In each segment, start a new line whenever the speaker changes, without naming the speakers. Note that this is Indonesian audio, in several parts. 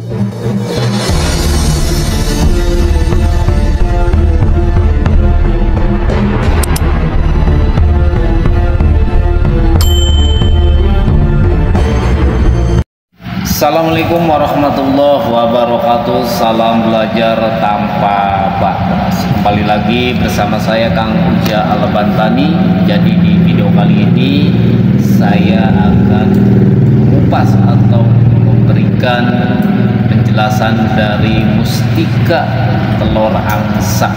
Assalamualaikum warahmatullahi wabarakatuh. Salam belajar tanpa batas. Kembali lagi bersama saya Kang Uja Al-Bantani. Jadi di video kali ini saya akan mengupas atau memberikan penjelasan dari mustika telur angsa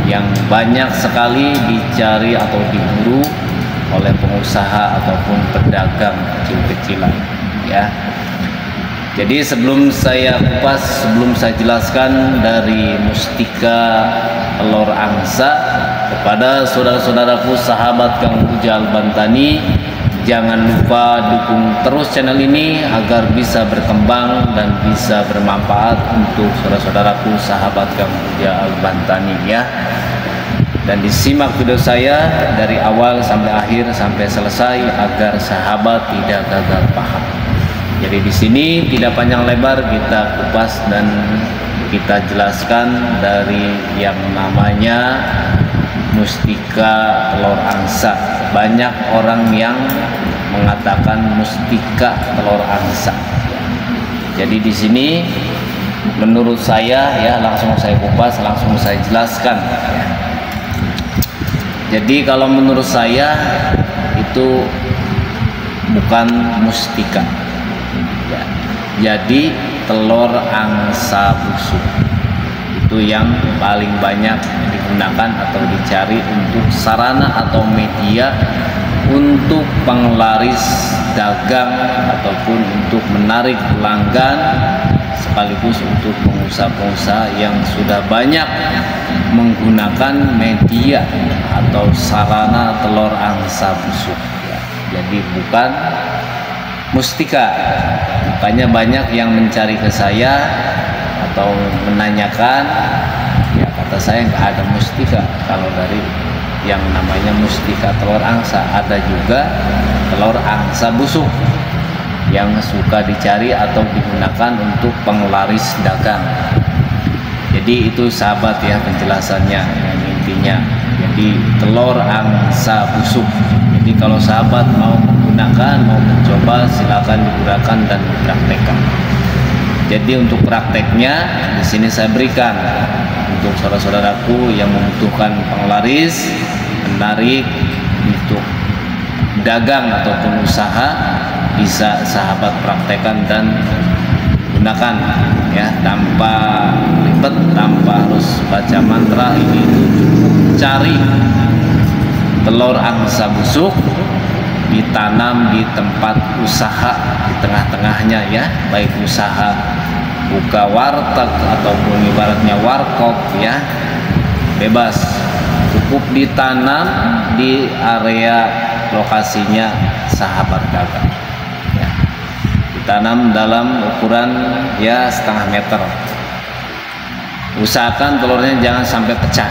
yang banyak sekali dicari atau diburu oleh pengusaha ataupun pedagang kecil-kecilan, ya. Jadi sebelum saya kupas, sebelum saya jelaskan dari mustika telur angsa kepada saudara-saudaraku sahabat Kang Uja Al-Bantani, jangan lupa dukung terus channel ini agar bisa berkembang dan bisa bermanfaat untuk saudara-saudaraku sahabat Kang Uja Al-Bantani, ya. Dan disimak video saya dari awal sampai akhir sampai selesai agar sahabat tidak gagal paham. Jadi di sini tidak panjang lebar kita kupas dan kita jelaskan dari yang namanya mustika telur angsa. Banyak orang yang mengatakan mustika telur angsa. Jadi di sini menurut saya, ya, langsung saya kupas, langsung saya jelaskan. Jadi kalau menurut saya itu bukan mustika. Jadi telur angsa busuk itu yang paling banyak digunakan atau dicari untuk sarana atau media untuk penglaris dagang ataupun untuk menarik pelanggan, sekaligus untuk pengusaha-pengusaha yang sudah banyak menggunakan media atau sarana telur angsa busuk, ya. Jadi bukan mustika. Makanya banyak yang mencari ke saya atau menanyakan, ya kata saya nggak ada mustika. Kalau dari yang namanya mustika telur angsa, ada juga telur angsa busuk yang suka dicari atau digunakan untuk penglaris dagang. Jadi itu sahabat, ya, penjelasannya yang intinya. Jadi telur angsa busuk. Jadi kalau sahabat mau menggunakan, mau mencoba, silakan digunakan dan dipraktekkan. Jadi untuk prakteknya di sini saya berikan untuk saudara-saudaraku yang membutuhkan penglaris, menarik untuk dagang ataupun usaha, bisa sahabat praktekkan dan gunakan, ya, tanpa ribet, tanpa harus baca mantra. Ini itu cukup cari telur angsa busuk, ditanam di tempat usaha di tengah-tengahnya, ya, baik usaha buka warteg ataupun ibaratnya warkop, ya, bebas, cukup ditanam di area lokasinya sahabat dagang, ya. Ditanam dalam ukuran, ya, 1/2 meter. Usahakan telurnya jangan sampai pecah,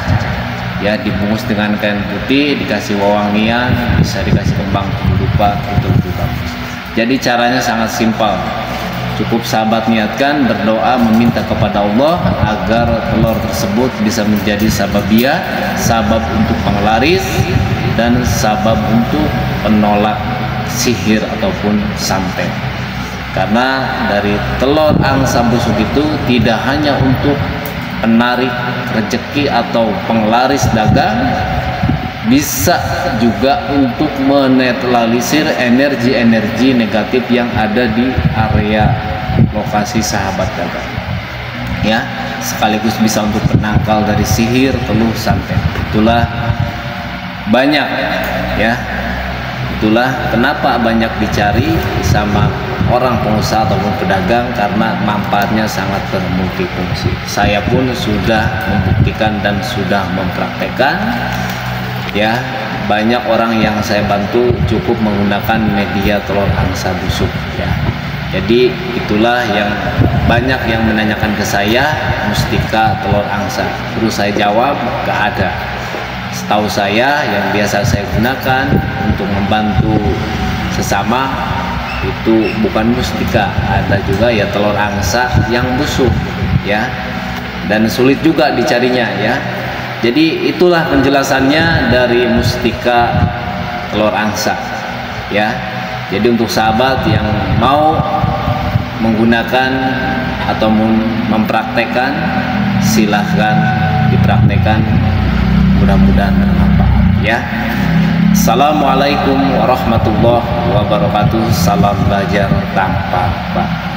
ya, dibungkus dengan kain putih, dikasih wewangian, bisa dikasih kembang kehidupan, itu bagus. Jadi caranya sangat simpel, cukup sahabat niatkan, berdoa, meminta kepada Allah agar telur tersebut bisa menjadi sababiyah, sabab untuk penglaris dan sabab untuk penolak sihir ataupun santet. Karena dari telur angsa busuk itu tidak hanya untuk penarik rezeki atau penglaris dagang, bisa juga untuk menetralisir energi-energi negatif yang ada di area lokasi sahabat dagang, ya, sekaligus bisa untuk penangkal dari sihir, teluh, santet. Itulah banyak, ya, itulah kenapa banyak dicari sama orang pengusaha ataupun pedagang, karena manfaatnya sangat bermultifungsi. Saya pun sudah membuktikan dan sudah mempraktekkan, ya, banyak orang yang saya bantu cukup menggunakan media telur angsa busuk, ya. Jadi itulah yang banyak yang menanyakan ke saya, mustika telur angsa. Terus saya jawab gak ada. Setahu saya yang biasa saya gunakan untuk membantu sesama itu bukan mustika, ada juga ya telur angsa yang busuk ya, dan sulit juga dicarinya ya. Jadi itulah penjelasannya dari mustika telur angsa ya. Jadi untuk sahabat yang mau menggunakan atau mempraktekkan, silahkan dipraktekkan, mudah-mudahan bermanfaat ya. Assalamualaikum warahmatullahi wabarakatuh. Salam belajar tanpa Pak.